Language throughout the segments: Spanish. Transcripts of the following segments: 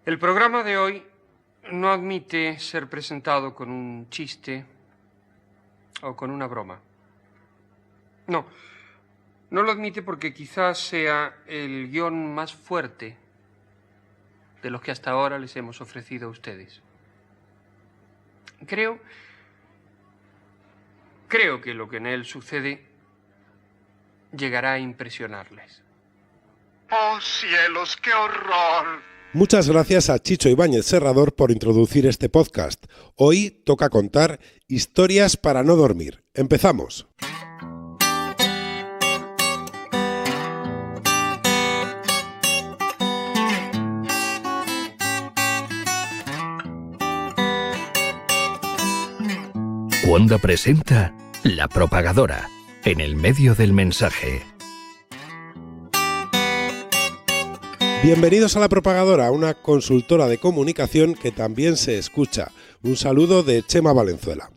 El programa de hoy no admite ser presentado con un chiste o con una broma. No lo admite porque quizás sea el guión más fuerte de los que hasta ahora les hemos ofrecido a ustedes. Creo que lo que en él sucede llegará a impresionarles. ¡Oh, cielos, qué horror! Muchas gracias a Chicho Ibáñez Serrador por introducir este podcast. Hoy toca contar historias para no dormir. ¡Empezamos! Wanda presenta La Propagadora, en el medio del mensaje. Bienvenidos a La Propagadora, una consultora de comunicación que también se escucha. Un saludo de Chema Valenzuela.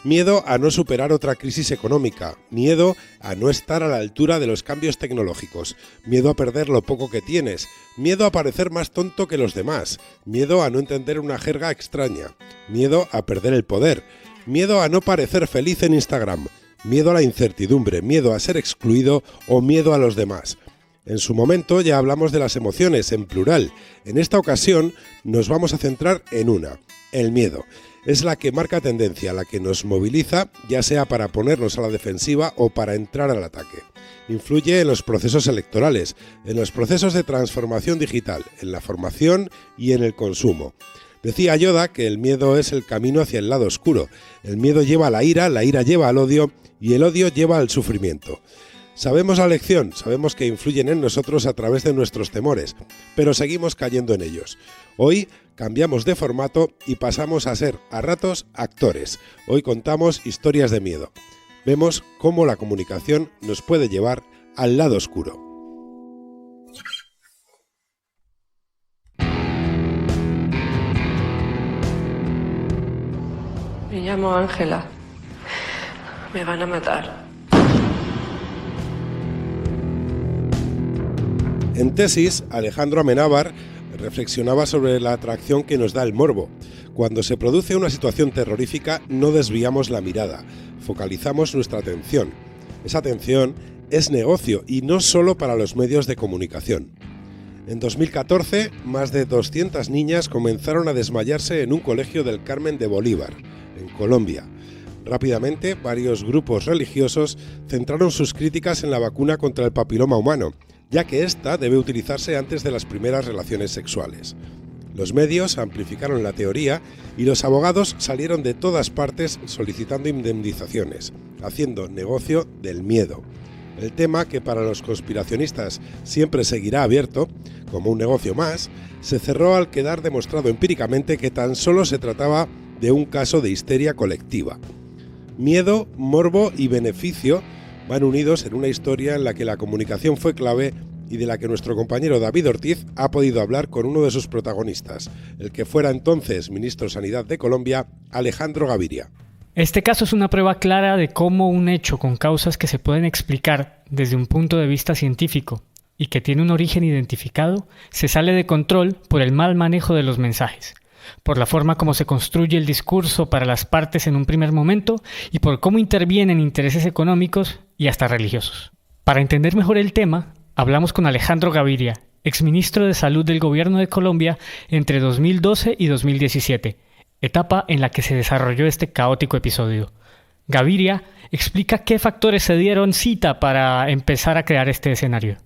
Miedo a no superar otra crisis económica, miedo a no estar a la altura de los cambios tecnológicos, miedo a perder lo poco que tienes, miedo a parecer más tonto que los demás, miedo a no entender una jerga extraña, miedo a perder el poder, miedo a no parecer feliz en Instagram, miedo a la incertidumbre, miedo a ser excluido o miedo a los demás. En su momento ya hablamos de las emociones en plural. En esta ocasión nos vamos a centrar en una, el miedo. Es la que marca tendencia, la que nos moviliza, ya sea para ponernos a la defensiva o para entrar al ataque. Influye en los procesos electorales, en los procesos de transformación digital, en la formación y en el consumo. Decía Yoda que el miedo es el camino hacia el lado oscuro. El miedo lleva a la ira lleva al odio y el odio lleva al sufrimiento. Sabemos la lección, sabemos que influyen en nosotros a través de nuestros temores, pero seguimos cayendo en ellos. Hoy cambiamos de formato y pasamos a ser, a ratos, actores. Hoy contamos historias de miedo. Vemos cómo la comunicación nos puede llevar al lado oscuro. Me llamo Ángela. Me van a matar. En Tesis, Alejandro Amenábar reflexionaba sobre la atracción que nos da el morbo. Cuando se produce una situación terrorífica, no desviamos la mirada, focalizamos nuestra atención. Esa atención es negocio y no solo para los medios de comunicación. En 2014, más de 200 niñas comenzaron a desmayarse en un colegio del Carmen de Bolívar, en Colombia. Rápidamente, varios grupos religiosos centraron sus críticas en la vacuna contra el papiloma humano, ya que esta debe utilizarse antes de las primeras relaciones sexuales. Los medios amplificaron la teoría y los abogados salieron de todas partes solicitando indemnizaciones, haciendo negocio del miedo. El tema, que para los conspiracionistas siempre seguirá abierto, como un negocio más, se cerró al quedar demostrado empíricamente que tan solo se trataba de un caso de histeria colectiva. Miedo, morbo y beneficio van unidos en una historia en la que la comunicación fue clave y de la que nuestro compañero David Ortiz ha podido hablar con uno de sus protagonistas, el que fuera entonces ministro de Sanidad de Colombia, Alejandro Gaviria. Este caso es una prueba clara de cómo un hecho con causas que se pueden explicar desde un punto de vista científico y que tiene un origen identificado, se sale de control por el mal manejo de los mensajes, por la forma como se construye el discurso para las partes en un primer momento y por cómo intervienen intereses económicos y hasta religiosos. Para entender mejor el tema, hablamos con Alejandro Gaviria, exministro de Salud del Gobierno de Colombia entre 2012 y 2017, etapa en la que se desarrolló este caótico episodio. Gaviria explica qué factores se dieron cita para empezar a crear este escenario.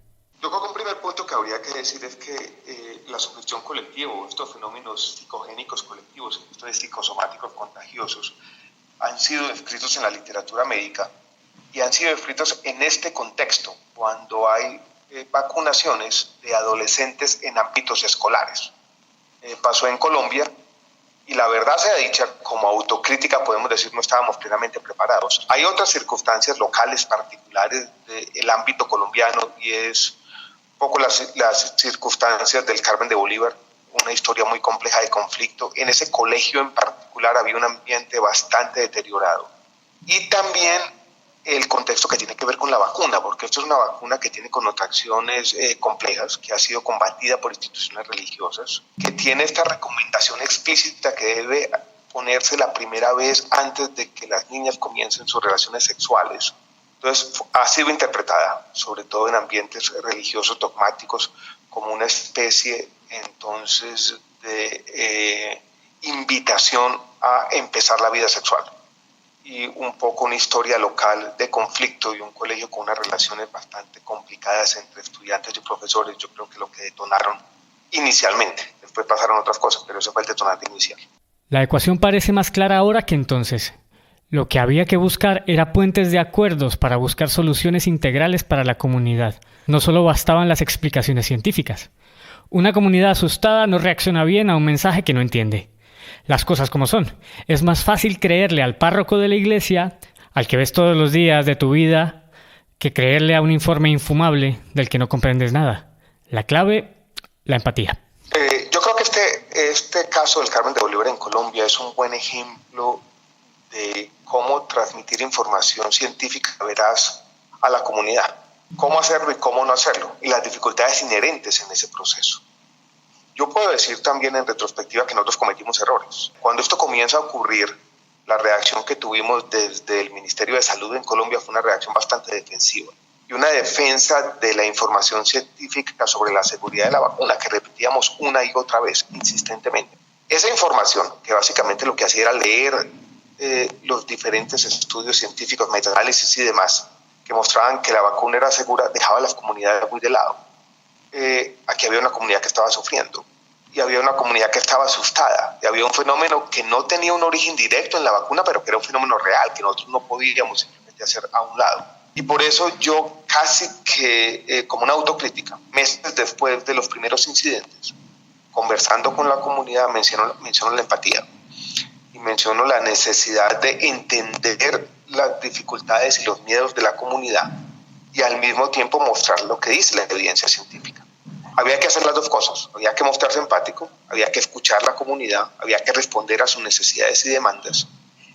Yo creo que un primer punto que habría que decir es que la sugestión colectiva, estos fenómenos psicogénicos colectivos, estos psicosomáticos contagiosos, han sido descritos en la literatura médica y han sido descritos en este contexto, cuando hay vacunaciones de adolescentes en ámbitos escolares. Pasó en Colombia y la verdad sea dicha, como autocrítica podemos decir no estábamos plenamente preparados. Hay otras circunstancias locales particulares del ámbito colombiano y es un poco las circunstancias del Carmen de Bolívar, una historia muy compleja de conflicto. En ese colegio en particular había un ambiente bastante deteriorado. Y también el contexto que tiene que ver con la vacuna, porque esto es una vacuna que tiene connotaciones complejas, que ha sido combatida por instituciones religiosas, que tiene esta recomendación explícita que debe ponerse la primera vez antes de que las niñas comiencen sus relaciones sexuales. Entonces ha sido interpretada, sobre todo en ambientes religiosos dogmáticos, como una especie entonces de invitación a empezar la vida sexual. Y un poco una historia local de conflicto y un colegio con unas relaciones bastante complicadas entre estudiantes y profesores, yo creo que lo que detonaron inicialmente. Después pasaron otras cosas, pero ese fue el detonante inicial. La ecuación parece más clara ahora que entonces. Lo que había que buscar era puentes de acuerdos para buscar soluciones integrales para la comunidad. No solo bastaban las explicaciones científicas. Una comunidad asustada no reacciona bien a un mensaje que no entiende. Las cosas como son. Es más fácil creerle al párroco de la iglesia, al que ves todos los días de tu vida, que creerle a un informe infumable del que no comprendes nada. La clave, la empatía. Yo creo que este caso del Carmen de Bolívar en Colombia es un buen ejemplo de cómo transmitir información científica veraz a la comunidad. Cómo hacerlo y cómo no hacerlo. Y las dificultades inherentes en ese proceso. Yo puedo decir también en retrospectiva que nosotros cometimos errores. Cuando esto comienza a ocurrir, la reacción que tuvimos desde el Ministerio de Salud en Colombia fue una reacción bastante defensiva y una defensa de la información científica sobre la seguridad de la vacuna que repetíamos una y otra vez, insistentemente. Esa información, que básicamente lo que hacía era leer los diferentes estudios científicos, metaanálisis y demás, que mostraban que la vacuna era segura, dejaba a las comunidades muy de lado. Aquí había una comunidad que estaba sufriendo y había una comunidad que estaba asustada y había un fenómeno que no tenía un origen directo en la vacuna, pero que era un fenómeno real que nosotros no podíamos simplemente hacer a un lado. Y por eso yo casi que como una autocrítica, meses después de los primeros incidentes, conversando con la comunidad, menciono la empatía y menciono la necesidad de entender las dificultades y los miedos de la comunidad y al mismo tiempo mostrar lo que dice la evidencia científica. Había que hacer las dos cosas, había que mostrarse empático, había que escuchar la comunidad, había que responder a sus necesidades y demandas,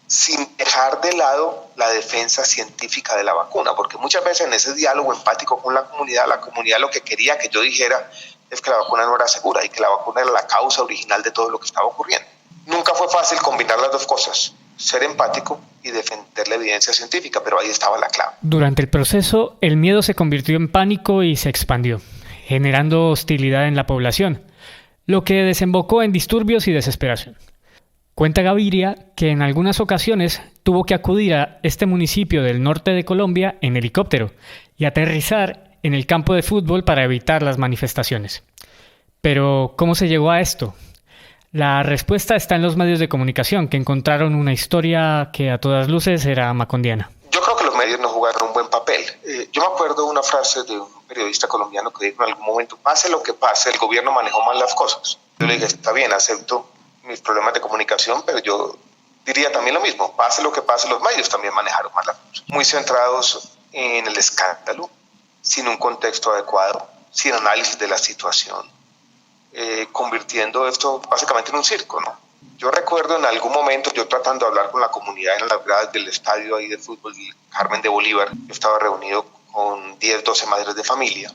sin dejar de lado la defensa científica de la vacuna, porque muchas veces en ese diálogo empático con la comunidad lo que quería que yo dijera es que la vacuna no era segura y que la vacuna era la causa original de todo lo que estaba ocurriendo. Nunca fue fácil combinar las dos cosas, ser empático y defender la evidencia científica, pero ahí estaba la clave. Durante el proceso, el miedo se convirtió en pánico y se expandió, generando hostilidad en la población, lo que desembocó en disturbios y desesperación. Cuenta Gaviria que en algunas ocasiones tuvo que acudir a este municipio del norte de Colombia en helicóptero y aterrizar en el campo de fútbol para evitar las manifestaciones. Pero, ¿cómo se llegó a esto? La respuesta está en los medios de comunicación, que encontraron una historia que a todas luces era macondiana. Yo creo que los medios no jugaron un buen papel. Yo me acuerdo de una frase de un periodista colombiano que dijo en algún momento, pase lo que pase, el gobierno manejó mal las cosas. Yo le dije, está bien, acepto mis problemas de comunicación, pero yo diría también lo mismo, pase lo que pase, los medios también manejaron mal las cosas. Muy centrados en el escándalo, sin un contexto adecuado, sin análisis de la situación, convirtiendo esto básicamente en un circo, ¿no? Yo recuerdo en algún momento, yo tratando de hablar con la comunidad en las gradas del estadio ahí de fútbol Carmen de Bolívar, yo estaba reunido con 10, 12 madres de familia,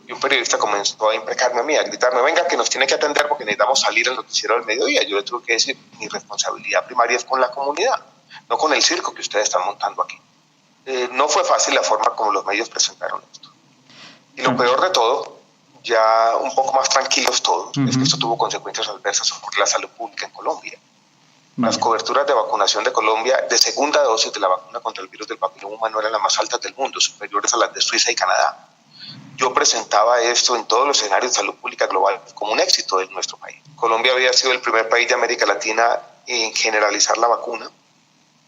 y un periodista comenzó a imprecarme a mí, a gritarme, venga, que nos tiene que atender porque necesitamos salir al noticiero del mediodía. Yo le tuve que decir, mi responsabilidad primaria es con la comunidad, no con el circo que ustedes están montando aquí. No fue fácil la forma como los medios presentaron esto. Y lo peor de todo, ya un poco más tranquilos todos, es que esto tuvo consecuencias adversas sobre la salud pública en Colombia. Las coberturas de vacunación de Colombia de segunda dosis de la vacuna contra el virus del papiloma humano eran las más altas del mundo, superiores a las de Suiza y Canadá. Yo presentaba esto en todos los escenarios de salud pública global como un éxito de nuestro país. Colombia había sido el primer país de América Latina en generalizar la vacuna.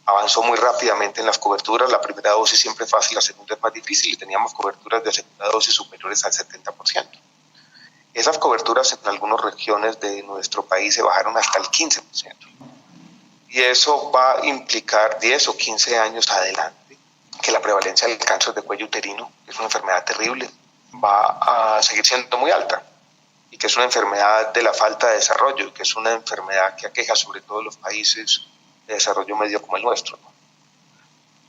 Avanzó muy rápidamente en las coberturas. La primera dosis siempre es fácil, la segunda es más difícil y teníamos coberturas de segunda dosis superiores al 70%. Esas coberturas en algunas regiones de nuestro país se bajaron hasta el 15%. Y eso va a implicar 10 o 15 años adelante que la prevalencia del cáncer de cuello uterino, que es una enfermedad terrible, va a seguir siendo muy alta y que es una enfermedad de la falta de desarrollo y que es una enfermedad que aqueja sobre todo los países de desarrollo medio como el nuestro, ¿no?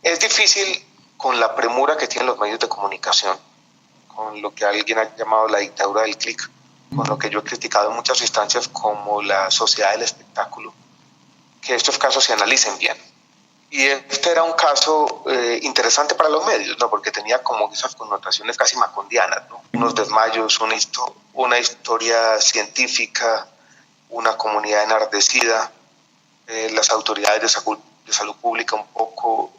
Es difícil con la premura que tienen los medios de comunicación, con lo que alguien ha llamado la dictadura del clic, con lo que yo he criticado en muchas instancias como la sociedad del espectáculo, que estos casos se analicen bien. Y este era un caso interesante para los medios, ¿no? Porque tenía como esas connotaciones casi macondianas, ¿no? Unos desmayos, una historia científica, una comunidad enardecida, las autoridades de salud pública un poco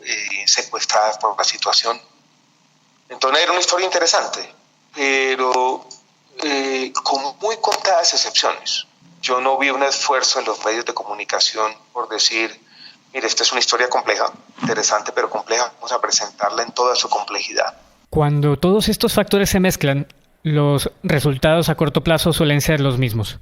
secuestradas por la situación. Entonces era una historia interesante, pero con muy contadas excepciones. Yo no vi un esfuerzo en los medios de comunicación por decir, mire, esta es una historia compleja, interesante, pero compleja, vamos a presentarla en toda su complejidad. Cuando todos estos factores se mezclan, los resultados a corto plazo suelen ser los mismos.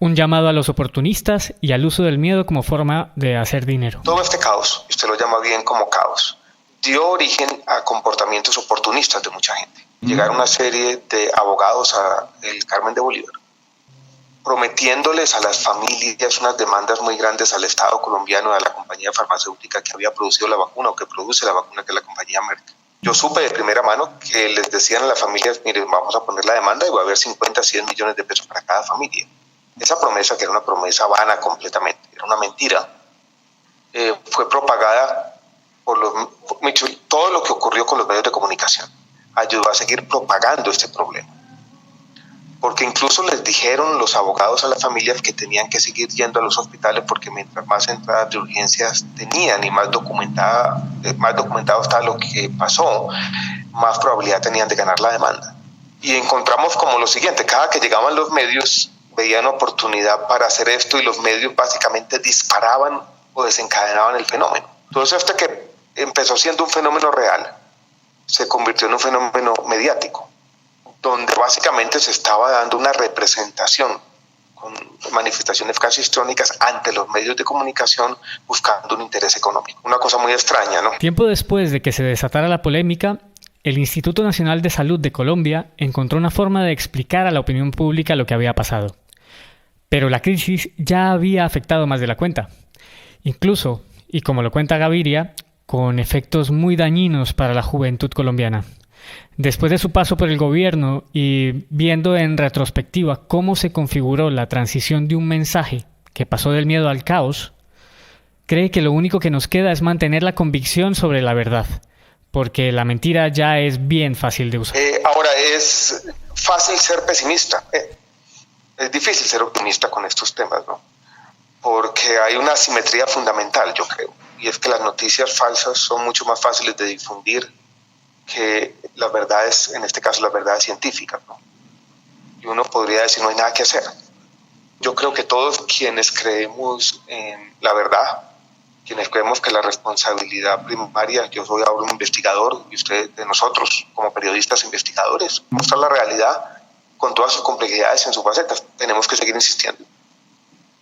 Un llamado a los oportunistas y al uso del miedo como forma de hacer dinero. Todo este caos, y usted lo llama bien como caos, dio origen a comportamientos oportunistas de mucha gente. Llegaron una serie de abogados a el Carmen de Bolívar, prometiéndoles a las familias unas demandas muy grandes al Estado colombiano y a la compañía farmacéutica que había producido la vacuna o que produce la vacuna, que es la compañía Merck. Yo supe de primera mano que les decían a las familias, miren, vamos a poner la demanda y va a haber 50, 100 millones de pesos para cada familia. Esa promesa, que era una promesa vana completamente, era una mentira, fue propagada por todo lo que ocurrió con los medios de comunicación. Ayudó a seguir propagando este problema. Porque incluso les dijeron los abogados a las familias que tenían que seguir yendo a los hospitales porque mientras más entradas de urgencias tenían y más documentado estaba lo que pasó, más probabilidad tenían de ganar la demanda. Y encontramos como lo siguiente: cada que llegaban los medios veían oportunidad para hacer esto y los medios básicamente disparaban o desencadenaban el fenómeno. Entonces esto, que empezó siendo un fenómeno real, se convirtió en un fenómeno mediático, donde básicamente se estaba dando una representación con manifestaciones casi histrónicas ante los medios de comunicación buscando un interés económico. Una cosa muy extraña, ¿no? Tiempo después de que se desatara la polémica, el Instituto Nacional de Salud de Colombia encontró una forma de explicar a la opinión pública lo que había pasado. Pero la crisis ya había afectado más de la cuenta. Incluso, y como lo cuenta Gaviria, con efectos muy dañinos para la juventud colombiana. Después de su paso por el gobierno y viendo en retrospectiva cómo se configuró la transición de un mensaje que pasó del miedo al caos, cree que lo único que nos queda es mantener la convicción sobre la verdad, porque la mentira ya es bien fácil de usar. Ahora, es fácil ser pesimista. Es difícil ser optimista con estos temas, ¿no? Porque hay una asimetría fundamental, yo creo, y es que las noticias falsas son mucho más fáciles de difundir que las verdades, en este caso las verdades científicas, ¿no? Y uno podría decir, no hay nada que hacer. Yo creo que todos quienes creemos en la verdad, quienes creemos que la responsabilidad primaria, yo soy ahora un investigador y usted de nosotros como periodistas investigadores, mostrar la realidad con todas sus complejidades en sus facetas, tenemos que seguir insistiendo,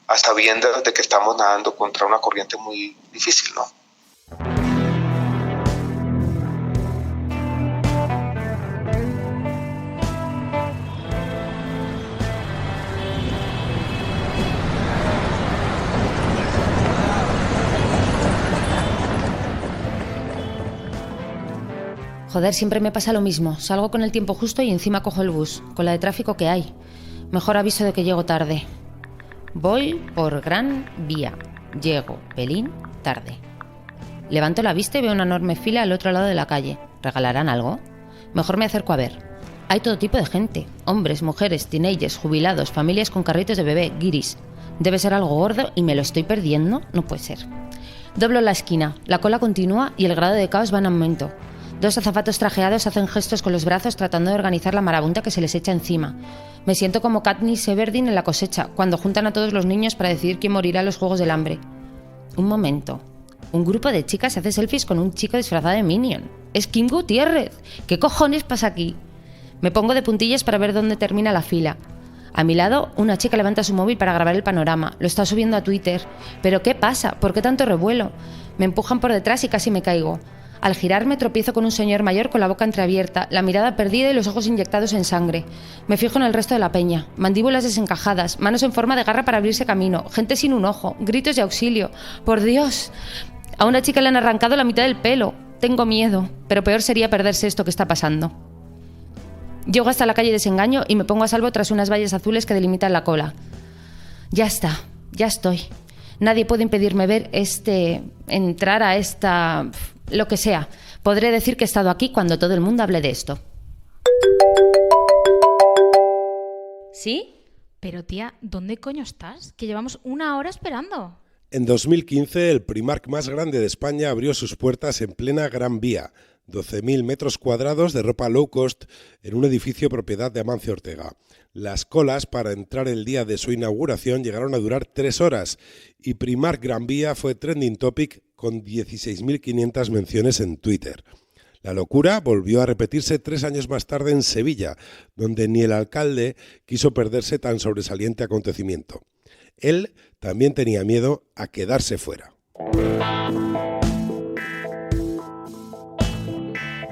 hasta viendo de que estamos nadando contra una corriente muy difícil, ¿no? Joder, siempre me pasa lo mismo. Salgo con el tiempo justo y encima cojo el bus, con la de tráfico que hay. Mejor aviso de que llego tarde. Voy por Gran Vía. Llego, pelín, tarde. Levanto la vista y veo una enorme fila al otro lado de la calle. ¿Regalarán algo? Mejor me acerco a ver. Hay todo tipo de gente. Hombres, mujeres, teenagers, jubilados, familias con carritos de bebé, guiris. Debe ser algo gordo y me lo estoy perdiendo. No puede ser. Doblo la esquina. La cola continúa y el grado de caos va en aumento. 2 azafatos trajeados hacen gestos con los brazos tratando de organizar la marabunta que se les echa encima. Me siento como Katniss Everdeen en La cosecha, cuando juntan a todos los niños para decidir quién morirá en los Juegos del Hambre. Un momento. Un grupo de chicas se hace selfies con un chico disfrazado de Minion. ¡Es Kim Gutiérrez! ¿Qué cojones pasa aquí? Me pongo de puntillas para ver dónde termina la fila. A mi lado, una chica levanta su móvil para grabar el panorama. Lo está subiendo a Twitter. ¿Pero qué pasa? ¿Por qué tanto revuelo? Me empujan por detrás y casi me caigo. Al girarme tropiezo con un señor mayor con la boca entreabierta, la mirada perdida y los ojos inyectados en sangre. Me fijo en el resto de la peña. Mandíbulas desencajadas, manos en forma de garra para abrirse camino, gente sin un ojo, gritos de auxilio. ¡Por Dios! A una chica le han arrancado la mitad del pelo. tengo miedo, pero peor sería perderse esto que está pasando. Llego hasta la calle Desengaño y me pongo a salvo tras unas vallas azules que delimitan la cola. Ya está, ya estoy. Nadie puede impedirme ver entrar a esta... lo que sea. Podré decir que he estado aquí cuando todo el mundo hable de esto. ¿Sí? Pero tía, ¿dónde coño estás? Que llevamos 1 hora esperando. En 2015, el Primark más grande de España abrió sus puertas en plena Gran Vía, 12.000 metros cuadrados de ropa low cost en un edificio propiedad de Amancio Ortega. Las colas para entrar el día de su inauguración llegaron a durar 3 horas y Primark Gran Vía fue trending topic con 16.500 menciones en Twitter. La locura volvió a repetirse 3 años más tarde en Sevilla, donde ni el alcalde quiso perderse tan sobresaliente acontecimiento. Él también tenía miedo a quedarse fuera.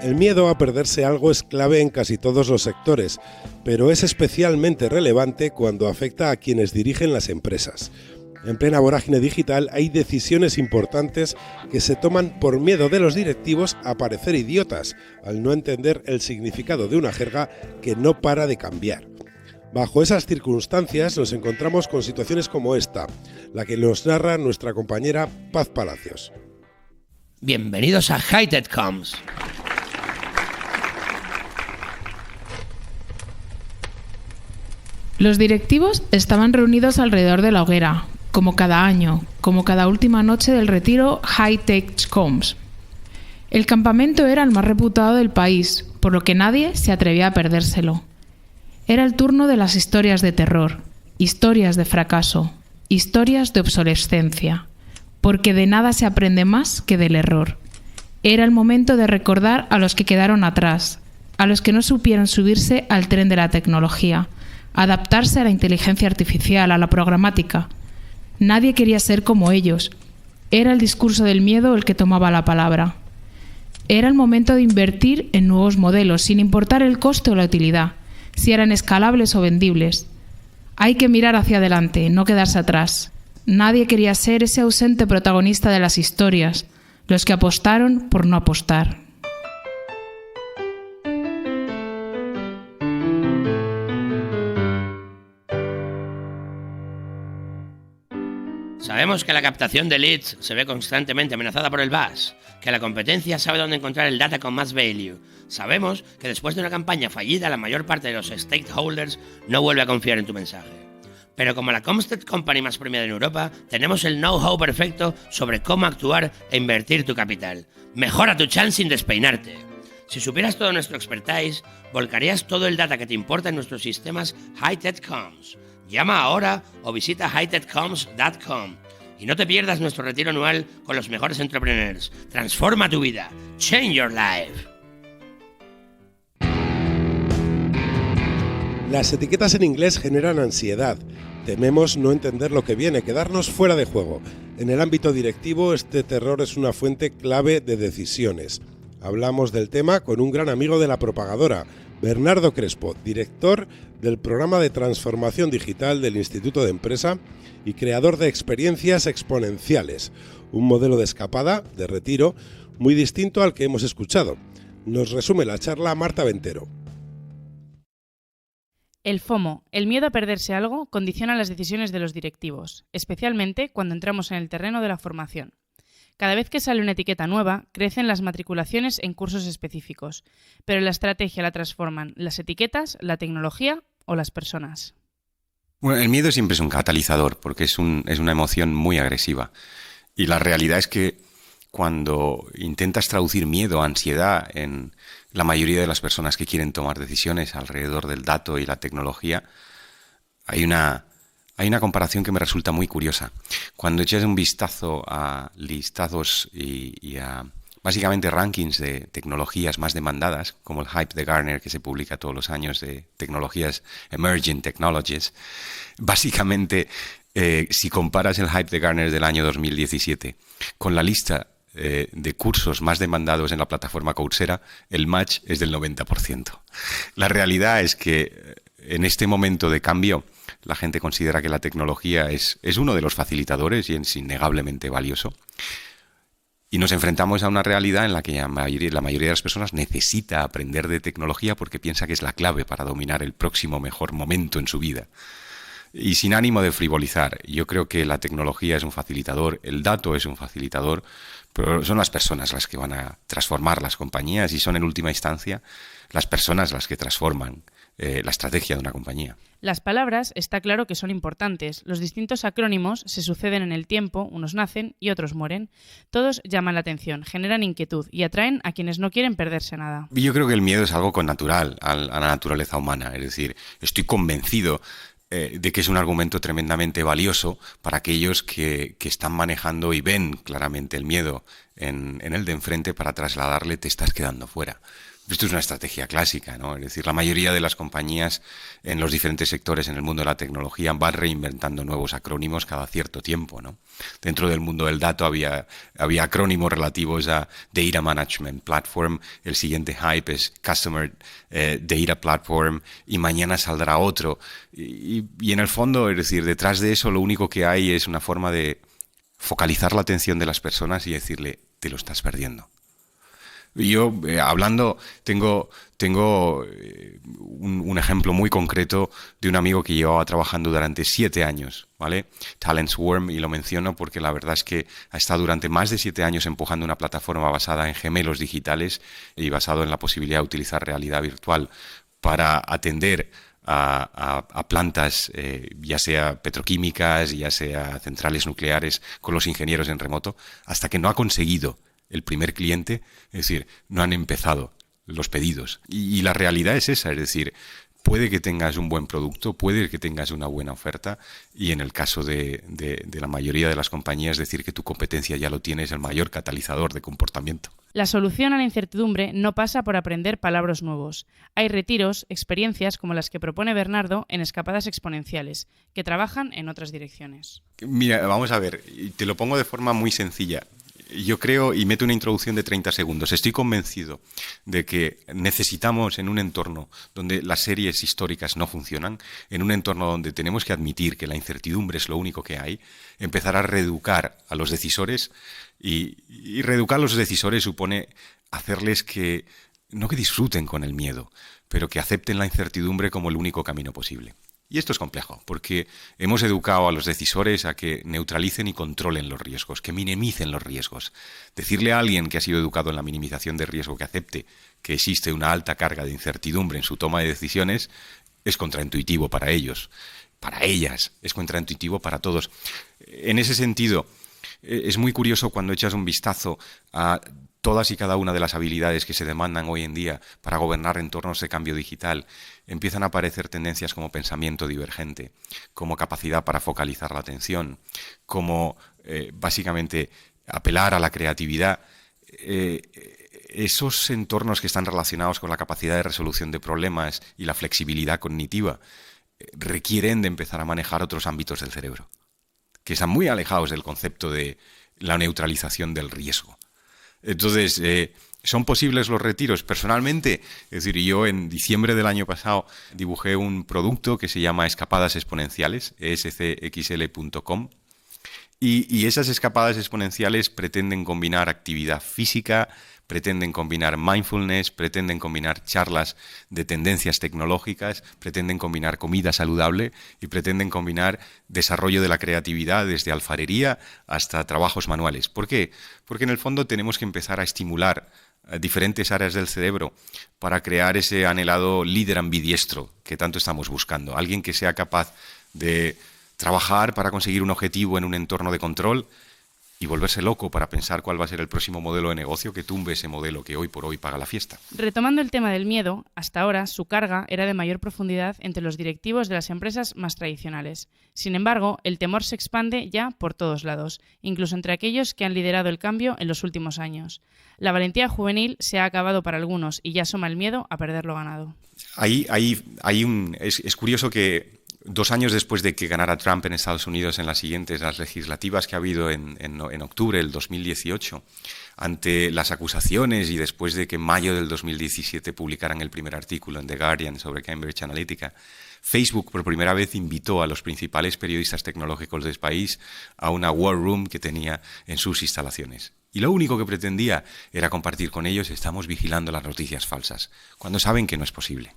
El miedo a perderse algo es clave en casi todos los sectores, pero es especialmente relevante cuando afecta a quienes dirigen las empresas. En plena vorágine digital hay decisiones importantes que se toman por miedo de los directivos a parecer idiotas, al no entender el significado de una jerga que no para de cambiar. Bajo esas circunstancias nos encontramos con situaciones como esta, la que nos narra nuestra compañera Paz Palacios. Bienvenidos a Hightech Comms. Los directivos estaban reunidos alrededor de la hoguera, como cada año, como cada última noche del retiro Hightech Comms. El campamento era el más reputado del país, por lo que nadie se atrevía a perdérselo. Era el turno de las historias de terror, historias de fracaso, historias de obsolescencia, porque de nada se aprende más que del error. Era el momento de recordar a los que quedaron atrás, a los que no supieron subirse al tren de la tecnología, adaptarse a la inteligencia artificial, a la programática. Nadie quería ser como ellos. Era el discurso del miedo el que tomaba la palabra. Era el momento de invertir en nuevos modelos, sin importar el coste o la utilidad, si eran escalables o vendibles. Hay que mirar hacia adelante, no quedarse atrás. Nadie quería ser ese ausente protagonista de las historias, los que apostaron por no apostar. Sabemos que la captación de leads se ve constantemente amenazada por el buzz, que la competencia sabe dónde encontrar el data con más value. Sabemos que después de una campaña fallida, la mayor parte de los stakeholders no vuelve a confiar en tu mensaje. Pero como la Comsted Company más premiada en Europa, tenemos el know-how perfecto sobre cómo actuar e invertir tu capital. Mejora tu chance sin despeinarte. Si supieras todo nuestro expertise, volcarías todo el data que te importa en nuestros sistemas Hightech Comms. Llama ahora o visita hightechcoms.com y no te pierdas nuestro retiro anual con los mejores entrepreneurs. Transforma tu vida. Change your life. Las etiquetas en inglés generan ansiedad. Tememos no entender lo que viene, quedarnos fuera de juego. En el ámbito directivo, este terror es una fuente clave de decisiones. Hablamos del tema con un gran amigo de la propagadora, Bernardo Crespo, director del programa de transformación digital del Instituto de Empresa y creador de experiencias exponenciales, un modelo de escapada, de retiro, muy distinto al que hemos escuchado. Nos resume la charla Marta Ventero. El FOMO, el miedo a perderse algo, condiciona las decisiones de los directivos, especialmente cuando entramos en el terreno de la formación. Cada vez que sale una etiqueta nueva, crecen las matriculaciones en cursos específicos, pero la estrategia la transforman las etiquetas, la tecnología o las personas. Bueno, el miedo siempre es un catalizador porque es una emoción muy agresiva. Y la realidad es que cuando intentas traducir miedo, ansiedad en la mayoría de las personas que quieren tomar decisiones alrededor del dato y la tecnología, hay una comparación que me resulta muy curiosa. Cuando echas un vistazo a listados y a básicamente rankings de tecnologías más demandadas, como el Hype de Gartner que se publica todos los años de tecnologías, Emerging Technologies, básicamente si comparas el Hype de Gartner del año 2017 con la lista de cursos más demandados en la plataforma Coursera, el match es del 90%. La realidad es que en este momento de cambio, la gente considera que la tecnología es uno de los facilitadores y es innegablemente valioso. Y nos enfrentamos a una realidad en la que la mayoría de las personas necesita aprender de tecnología porque piensa que es la clave para dominar el próximo mejor momento en su vida. Y sin ánimo de frivolizar, yo creo que la tecnología es un facilitador, el dato es un facilitador, pero son las personas las que van a transformar las compañías y son en última instancia las personas las que transforman la estrategia de una compañía. Las palabras está claro que son importantes. Los distintos acrónimos se suceden en el tiempo, unos nacen y otros mueren. Todos llaman la atención, generan inquietud y atraen a quienes no quieren perderse nada. Yo creo que el miedo es algo connatural a la naturaleza humana, es decir, estoy convencido de que es un argumento tremendamente valioso para aquellos que están manejando y ven claramente el miedo en el de enfrente para trasladarle te estás quedando fuera. Esto es una estrategia clásica, ¿no? Es decir, la mayoría de las compañías en los diferentes sectores en el mundo de la tecnología van reinventando nuevos acrónimos cada cierto tiempo, ¿no? Dentro del mundo del dato había acrónimos relativos a Data Management Platform, el siguiente hype es Customer Data Platform y mañana saldrá otro. Y en el fondo, es decir, detrás de eso lo único que hay es una forma de focalizar la atención de las personas y decirle, te lo estás perdiendo. Yo, hablando, tengo un ejemplo muy concreto de un amigo que llevaba trabajando durante 7 años, ¿vale? Talent Swarm, y lo menciono porque la verdad es que ha estado durante más de 7 años empujando una plataforma basada en gemelos digitales y basado en la posibilidad de utilizar realidad virtual para atender a plantas, ya sea petroquímicas, ya sea centrales nucleares, con los ingenieros en remoto, hasta que no ha conseguido el primer cliente, es decir, no han empezado los pedidos. Y la realidad es esa, es decir, puede que tengas un buen producto, puede que tengas una buena oferta y en el caso de la mayoría de las compañías decir que tu competencia ya lo tiene es el mayor catalizador de comportamiento. La solución a la incertidumbre no pasa por aprender palabras nuevos. Hay retiros, experiencias como las que propone Bernardo en Escapadas Exponenciales, que trabajan en otras direcciones. Mira, vamos a ver, te lo pongo de forma muy sencilla. Yo creo, y meto una introducción de 30 segundos, estoy convencido de que necesitamos en un entorno donde las series históricas no funcionan, en un entorno donde tenemos que admitir que la incertidumbre es lo único que hay, empezar a reeducar a los decisores y reeducar a los decisores supone hacerles que, no que disfruten con el miedo, pero que acepten la incertidumbre como el único camino posible. Y esto es complejo, porque hemos educado a los decisores a que neutralicen y controlen los riesgos, que minimicen los riesgos. Decirle a alguien que ha sido educado en la minimización de riesgo que acepte que existe una alta carga de incertidumbre en su toma de decisiones es contraintuitivo para ellos. Para ellas es contraintuitivo para todos. En ese sentido, es muy curioso cuando echas un vistazo a todas y cada una de las habilidades que se demandan hoy en día para gobernar entornos de cambio digital. Empiezan a aparecer tendencias como pensamiento divergente, como capacidad para focalizar la atención, como básicamente apelar a la creatividad. Esos entornos que están relacionados con la capacidad de resolución de problemas y la flexibilidad cognitiva requieren de empezar a manejar otros ámbitos del cerebro, que están muy alejados del concepto de la neutralización del riesgo. Entonces, ¿son posibles los retiros? Personalmente, es decir, yo en diciembre del año pasado dibujé un producto que se llama Escapadas Exponenciales, escxl.com, y esas escapadas exponenciales pretenden combinar actividad física, pretenden combinar mindfulness, pretenden combinar charlas de tendencias tecnológicas, pretenden combinar comida saludable y pretenden combinar desarrollo de la creatividad desde alfarería hasta trabajos manuales. ¿Por qué? Porque en el fondo tenemos que empezar a estimular diferentes áreas del cerebro para crear ese anhelado líder ambidiestro que tanto estamos buscando. Alguien que sea capaz de trabajar para conseguir un objetivo en un entorno de control y volverse loco para pensar cuál va a ser el próximo modelo de negocio que tumbe ese modelo que hoy por hoy paga la fiesta. Retomando el tema del miedo, hasta ahora su carga era de mayor profundidad entre los directivos de las empresas más tradicionales. Sin embargo, el temor se expande ya por todos lados, incluso entre aquellos que han liderado el cambio en los últimos años. La valentía juvenil se ha acabado para algunos y ya asoma el miedo a perder lo ganado. Es curioso que 2 años después de que ganara Trump en Estados Unidos en las legislativas que ha habido en octubre del 2018, ante las acusaciones y después de que en mayo del 2017 publicaran el primer artículo en The Guardian sobre Cambridge Analytica, Facebook por primera vez invitó a los principales periodistas tecnológicos del país a una war room que tenía en sus instalaciones. Y lo único que pretendía era compartir con ellos: estamos vigilando las noticias falsas, cuando saben que no es posible.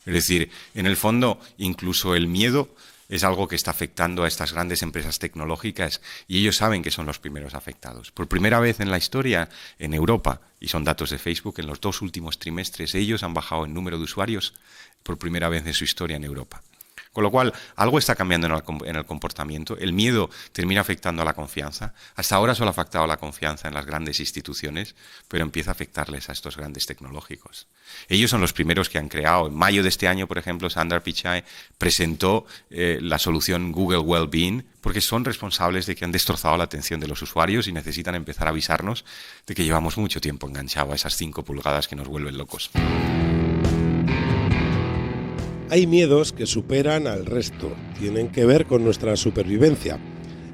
Es decir, en el fondo, incluso el miedo es algo que está afectando a estas grandes empresas tecnológicas y ellos saben que son los primeros afectados. Por primera vez en la historia, en Europa, y son datos de Facebook, en los 2 últimos trimestres ellos han bajado el número de usuarios por primera vez en su historia en Europa. Con lo cual, algo está cambiando en el comportamiento. El miedo termina afectando a la confianza. Hasta ahora solo ha afectado a la confianza en las grandes instituciones, pero empieza a afectarles a estos grandes tecnológicos. Ellos son los primeros que han creado. En mayo de este año, por ejemplo, Sundar Pichai presentó la solución Google Wellbeing, porque son responsables de que han destrozado la atención de los usuarios y necesitan empezar a avisarnos de que llevamos mucho tiempo enganchados a esas 5 pulgadas que nos vuelven locos. Hay miedos que superan al resto, tienen que ver con nuestra supervivencia.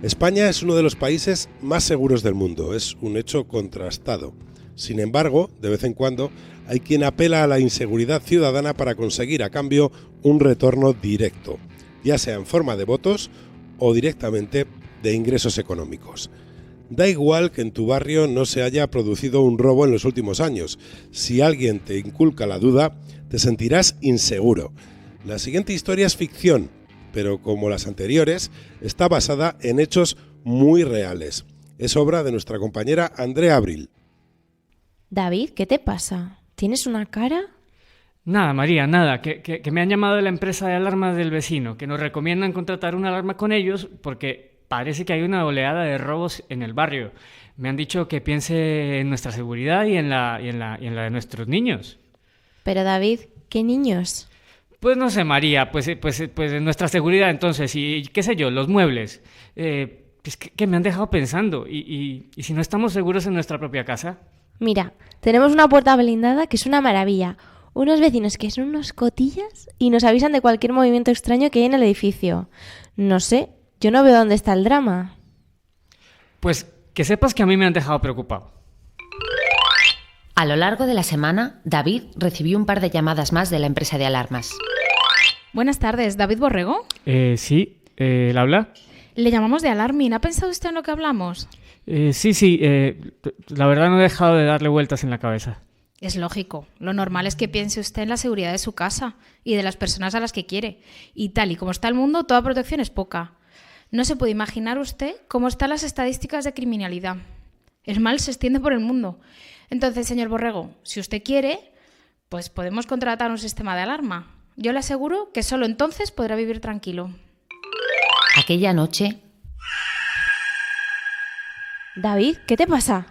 España es uno de los países más seguros del mundo, es un hecho contrastado. Sin embargo, de vez en cuando, hay quien apela a la inseguridad ciudadana para conseguir a cambio un retorno directo, ya sea en forma de votos o directamente de ingresos económicos. Da igual que en tu barrio no se haya producido un robo en los últimos años. Si alguien te inculca la duda, te sentirás inseguro. La siguiente historia es ficción, pero como las anteriores, está basada en hechos muy reales. Es obra de nuestra compañera Andrea Abril. David, ¿qué te pasa? ¿Tienes una cara? Nada, María, nada. Que me han llamado de la empresa de alarmas del vecino, que nos recomiendan contratar una alarma con ellos porque parece que hay una oleada de robos en el barrio. Me han dicho que piense en nuestra seguridad y en la de nuestros niños. Pero David, ¿qué niños? Pues no sé, María, pues en nuestra seguridad entonces, y qué sé yo, los muebles. Es que me han dejado pensando, y si no estamos seguros en nuestra propia casa. Mira, tenemos una puerta blindada que es una maravilla. Unos vecinos que son unos cotillas y nos avisan de cualquier movimiento extraño que hay en el edificio. No sé, yo no veo dónde está el drama. Pues que sepas que a mí me han dejado preocupado. A lo largo de la semana, David recibió un par de llamadas más de la empresa de alarmas. Buenas tardes, ¿David Borrego? Sí, ¿él habla? Le llamamos de Alarmin. ¿Ha pensado usted en lo que hablamos? Sí, la verdad no he dejado de darle vueltas en la cabeza. Es lógico. Lo normal es que piense usted en la seguridad de su casa y de las personas a las que quiere. Y tal y como está el mundo, toda protección es poca. No se puede imaginar usted cómo están las estadísticas de criminalidad. El mal se extiende por el mundo. Entonces, señor Borrego, si usted quiere, pues podemos contratar un sistema de alarma. Yo le aseguro que solo entonces podrá vivir tranquilo. Aquella noche... David, ¿qué te pasa?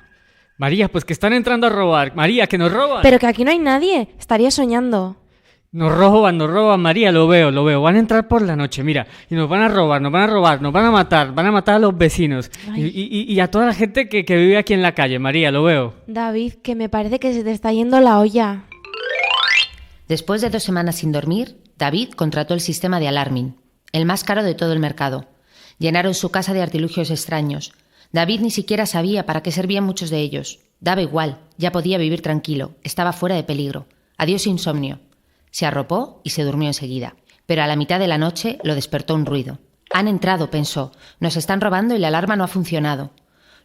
María, pues que están entrando a robar. María, que nos roban. Pero que aquí no hay nadie. Estaría soñando. Nos roban, María, lo veo. Van a entrar por la noche, mira, y nos van a robar, nos van a matar a los vecinos y a toda la gente que vive aquí en la calle, María, lo veo. David, que me parece que se te está yendo la olla. Después de 2 semanas sin dormir, David contrató el sistema de Alarmin, el más caro de todo el mercado. Llenaron su casa de artilugios extraños. David ni siquiera sabía para qué servían muchos de ellos. Daba igual, ya podía vivir tranquilo, estaba fuera de peligro. Adiós insomnio. Se arropó y se durmió enseguida. Pero a la mitad de la noche lo despertó un ruido. Han entrado, pensó. Nos están robando y la alarma no ha funcionado.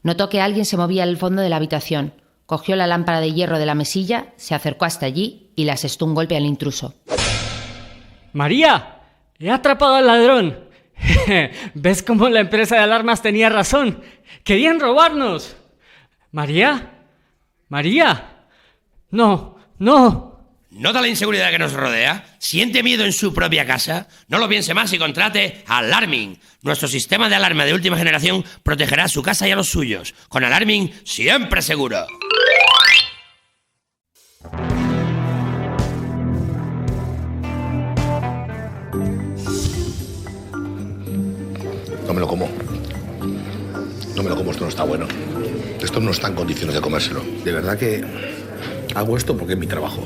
Notó que alguien se movía al fondo de la habitación. Cogió la lámpara de hierro de la mesilla, se acercó hasta allí y le asestó un golpe al intruso. ¡María! ¡He atrapado al ladrón! ¿Ves cómo la empresa de alarmas tenía razón? ¡Querían robarnos! ¿María? ¿María? No. ¿Nota la inseguridad que nos rodea? ¿Siente miedo en su propia casa? No lo piense más y contrate Alarmin. Nuestro sistema de alarma de última generación protegerá a su casa y a los suyos. Con Alarmin, siempre seguro. No me lo como, esto no está bueno. Esto no está en condiciones de comérselo. De verdad que hago esto porque es mi trabajo.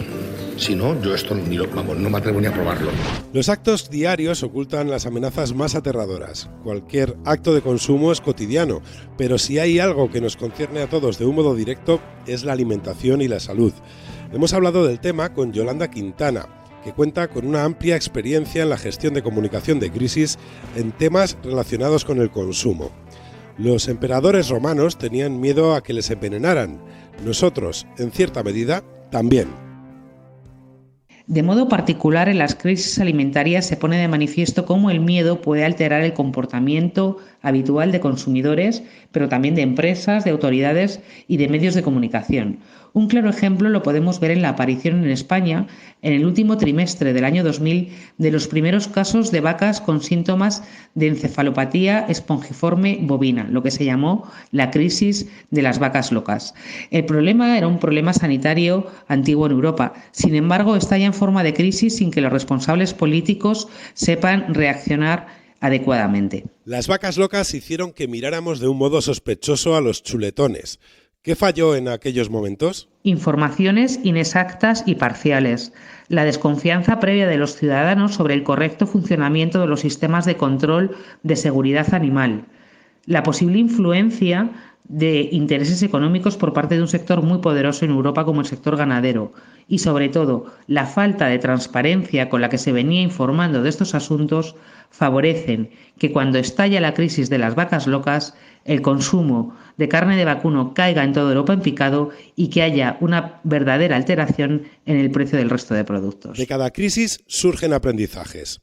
Si no, yo esto no me atrevo ni a probarlo. Los actos diarios ocultan las amenazas más aterradoras. Cualquier acto de consumo es cotidiano, pero si hay algo que nos concierne a todos de un modo directo, es la alimentación y la salud. Hemos hablado del tema con Yolanda Quintana. que cuenta con una amplia experiencia en la gestión de comunicación de crisis en temas relacionados con el consumo. Los emperadores romanos tenían miedo a que les envenenaran. Nosotros, en cierta medida, también. De modo particular, en las crisis alimentarias se pone de manifiesto cómo el miedo puede alterar el comportamiento habitual de consumidores, pero también de empresas, de autoridades y de medios de comunicación. Un claro ejemplo lo podemos ver en la aparición en España, en el último trimestre del año 2000, de los primeros casos de vacas con síntomas de encefalopatía espongiforme bovina, lo que se llamó la crisis de las vacas locas. El problema era un problema sanitario antiguo en Europa. Sin embargo, está ya en forma de crisis sin que los responsables políticos sepan reaccionar adecuadamente. Las vacas locas hicieron que miráramos de un modo sospechoso a los chuletones. ¿Qué falló en aquellos momentos? Informaciones inexactas y parciales. La desconfianza previa de los ciudadanos sobre el correcto funcionamiento de los sistemas de control de seguridad animal. La posible influencia de intereses económicos por parte de un sector muy poderoso en Europa como el sector ganadero. Y sobre todo, la falta de transparencia con la que se venía informando de estos asuntos favorecen que cuando estalla la crisis de las vacas locas, el consumo de carne de vacuno caiga en toda Europa en picado y que haya una verdadera alteración en el precio del resto de productos. De cada crisis surgen aprendizajes.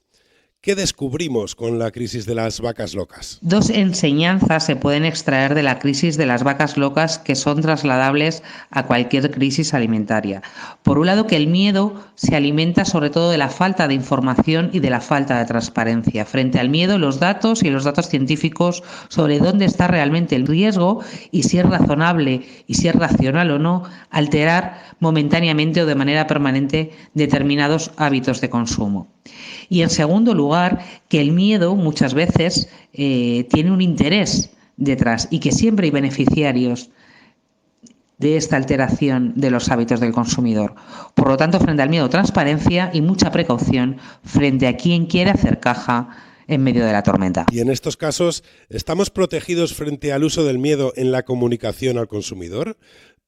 ¿Qué descubrimos con la crisis de las vacas locas? Dos enseñanzas se pueden extraer de la crisis de las vacas locas que son trasladables a cualquier crisis alimentaria. Por un lado, que el miedo se alimenta sobre todo de la falta de información y de la falta de transparencia. Frente al miedo, los datos y los datos científicos sobre dónde está realmente el riesgo y si es razonable y si es racional o no alterar momentáneamente o de manera permanente determinados hábitos de consumo. Y en segundo lugar, que el miedo muchas veces tiene un interés detrás y que siempre hay beneficiarios de esta alteración de los hábitos del consumidor. Por lo tanto, frente al miedo, transparencia y mucha precaución frente a quien quiere hacer caja en medio de la tormenta. Y en estos casos, ¿estamos protegidos frente al uso del miedo en la comunicación al consumidor?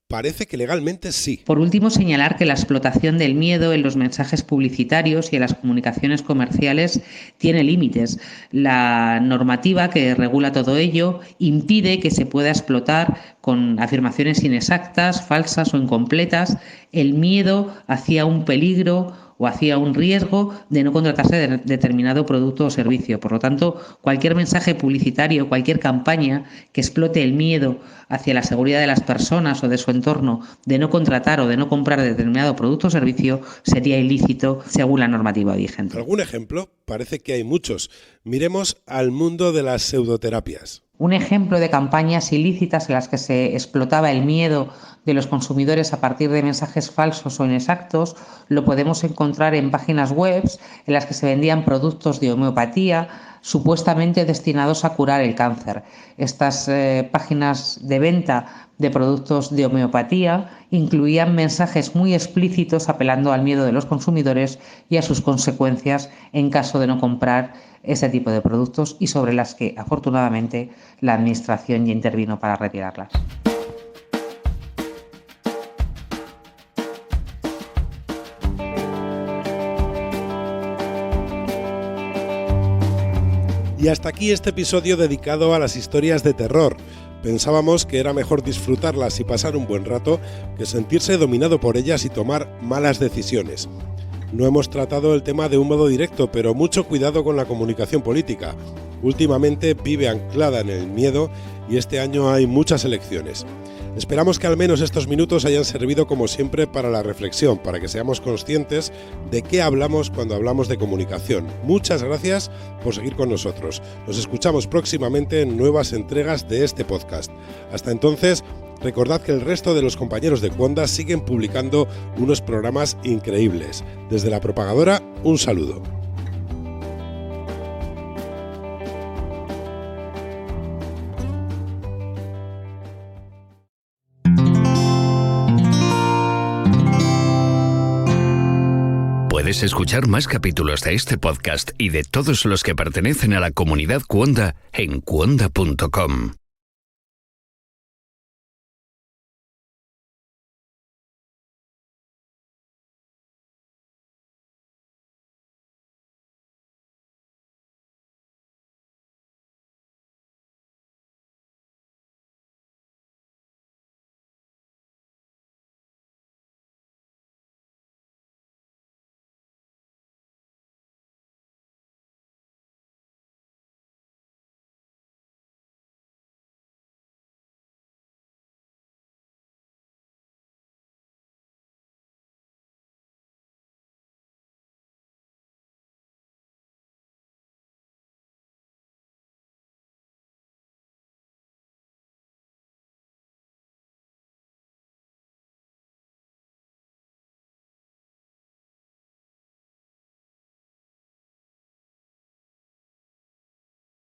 Parece que legalmente sí. Por último, señalar que la explotación del miedo en los mensajes publicitarios y en las comunicaciones comerciales tiene límites. La normativa que regula todo ello impide que se pueda explotar con afirmaciones inexactas, falsas o incompletas el miedo hacia un peligro o hacia un riesgo de no contratarse de determinado producto o servicio. Por lo tanto, cualquier mensaje publicitario, cualquier campaña que explote el miedo hacia la seguridad de las personas o de su entorno de no contratar o de no comprar determinado producto o servicio sería ilícito según la normativa vigente. ¿Algún ejemplo? Parece que hay muchos. Miremos al mundo de las pseudoterapias. Un ejemplo de campañas ilícitas en las que se explotaba el miedo de los consumidores a partir de mensajes falsos o inexactos lo podemos encontrar en páginas web en las que se vendían productos de homeopatía supuestamente destinados a curar el cáncer. Estas páginas de venta de productos de homeopatía incluían mensajes muy explícitos apelando al miedo de los consumidores y a sus consecuencias en caso de no comprar ese tipo de productos y sobre las que afortunadamente la administración ya intervino para retirarlas. Y hasta aquí este episodio dedicado a las historias de terror. Pensábamos que era mejor disfrutarlas y pasar un buen rato que sentirse dominado por ellas y tomar malas decisiones. No hemos tratado el tema de un modo directo, pero mucho cuidado con la comunicación política. Últimamente vive anclada en el miedo y este año hay muchas elecciones. Esperamos que al menos estos minutos hayan servido como siempre para la reflexión, para que seamos conscientes de qué hablamos cuando hablamos de comunicación. Muchas gracias por seguir con nosotros. Nos escuchamos próximamente en nuevas entregas de este podcast. Hasta entonces, recordad que el resto de los compañeros de Cuonda siguen publicando unos programas increíbles. Desde La Propagadora, un saludo. Puedes escuchar más capítulos de este podcast y de todos los que pertenecen a la comunidad Cuonda en cuonda.com.